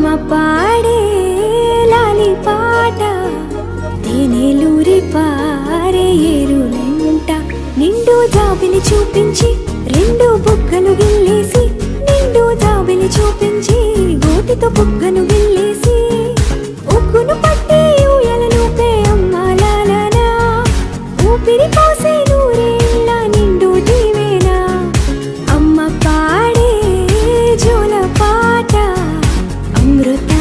అమ్మ పాడే లాలి పాట తేనెలూరి పారే ఏరులంట నిండు జాబిలి చూపించి రెండు బుగ్గలు గిల్లేసి నిండు జాబిలి చూపించి గోటితో బుగ్గను గిల్లేసి ఉగ్గును పట్టి ఊయలలోపే అమ్మ లాలనా ఊపిరి పోసే నూరేళ్ళ నిండు దీవేనా అమ్మ పాడే జోల పాట అమృత